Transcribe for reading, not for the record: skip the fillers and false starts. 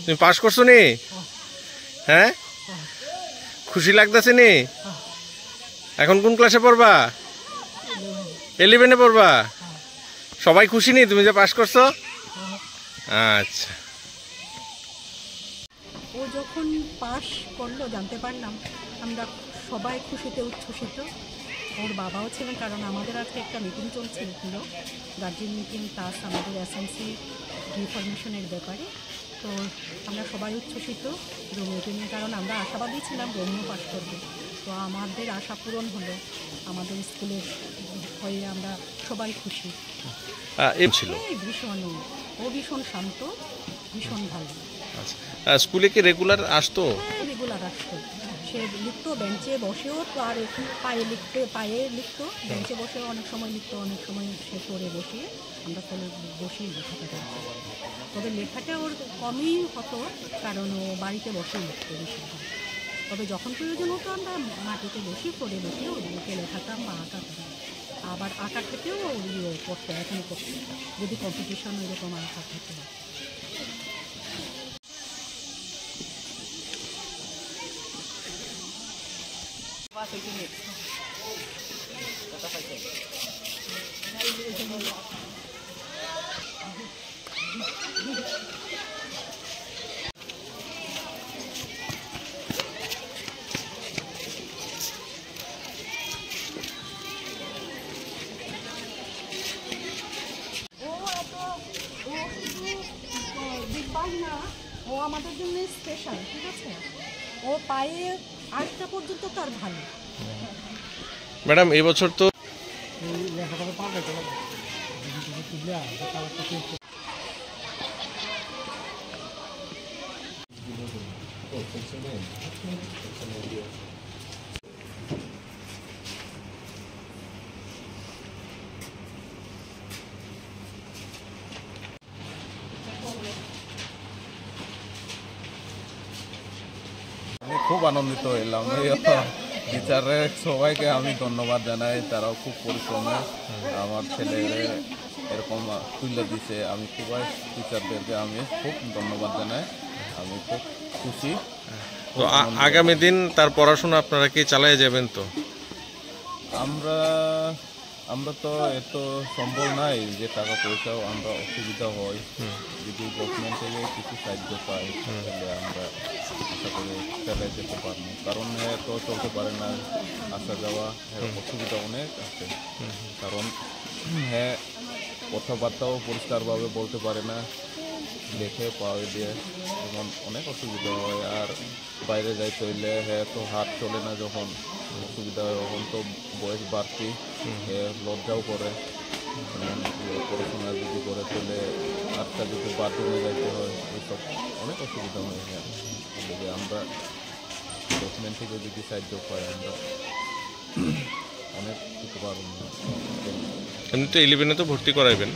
তুমি পাস করছো নি? হ্যাঁ, খুশি লাগতেছে নি? এখন কোন ক্লাসে পড়বা? 11-এ পড়বা। সবাই খুশি নি তুমি যে পাস করছো? আচ্ছা। ও যখন পাস করলো জানতে পারলাম, আমরা সবাই খুশিতে উচ্ছ্বসিত। ওর বাবাও ছিলেন, কারণ আমাদের আজকে একটা মিটিং চলছিল, গার্জিয়ান মিটিং প্লাস আমাদের এসএমসি রিফরমেশনের ব্যাপারে। তো আমরা সবাই উচ্ছ্বসিত রোমিওকে নিয়ে, কারণ আমরা আশাবাদী ছিলাম রোমিও পাস করবে। তো আমাদের আশা পূরণ হলো, আমাদের স্কুলের হয়ে আমরা সবাই খুশি। ভীষণ, ও ভীষণ শান্ত, ভীষণ ভালো। স্কুলে কি রেগুলার আসতো? হ্যাঁ, রেগুলার আসতো। সে লিখতো, বেঞ্চে বসেও, আর পায়ে লিখতো, বেঞ্চে বসেও অনেক সময় লিখতো, অনেক সময় সে পড়ে বসিয়ে আমরা ফলে বসিয়ে লেখাটা করতাম। তবে লেখাটা ওর কমই হতো, কারণ ও বাড়িতে বসেই লিখতো বেশিরভাগ। তবে যখন প্রয়োজন হতো আমরা মাটিতে বসি, পড়ে বসিয়ে ওদেরকে লেখাতাম বা আঁকাতাম। আবার আঁকা থেকেও ওগুলো করতো, এখন করতো, যদি কম্পিটিশন ওইরকম আঁকা থাকে। না, ও আমাদের জন্য স্পেশাল, ঠিক আছে? ও পায়ে আটটা পর্যন্ত তার ভালো। ম্যাডাম এই বছর তো খুব আনন্দিত হইলাম। টিচারের সবাইকে আমি ধন্যবাদ জানাই, তারাও খুব পরিশ্রমে আমার ছেলেরে এরকম তুলে দিছে। আমি খুবই টিচারদেরকে আমি খুব ধন্যবাদ জানাই, আমি খুব খুশি। তো আগামী দিন তার পড়াশোনা আপনারা কি চালিয়ে যাবেন? তো আমরা তো এত সম্ভব নাই যে টাকা পয়সাও আমরা অসুবিধা হয়, যদি গভর্নমেন্ট থেকে কিছু সাহায্য পাই তাহলে আমরা আশা করে চালিয়ে যেতে পারবো। কারণ তো চলতে পারে না, আসা যাওয়া অসুবিধা অনেক আছে। কারণ হ্যাঁ, কথাবার্তাও পরিষ্কারভাবে বলতে পারে না, লেখে পাওয়া দিয়ে যেমন অনেক অসুবিধা হয়। আর বাইরে যাইতে হইলে হ্যাঁ তো হাত চলে না, যখন অসুবিধা হয় তখন তো বয়স বাড়তি, লজ্জাও করে। পড়াশোনা যদি করে তাহলে আটটা যদি বাথরুমে যাইতে হয়, এইসব অনেক অসুবিধা হয়। হ্যাঁ, যদি আমরা গভর্নমেন্ট থেকে যদি সাহায্য পাই আমরা অনেক উপকার। এমনি তো 11-এ তো ভর্তি করাইবেন?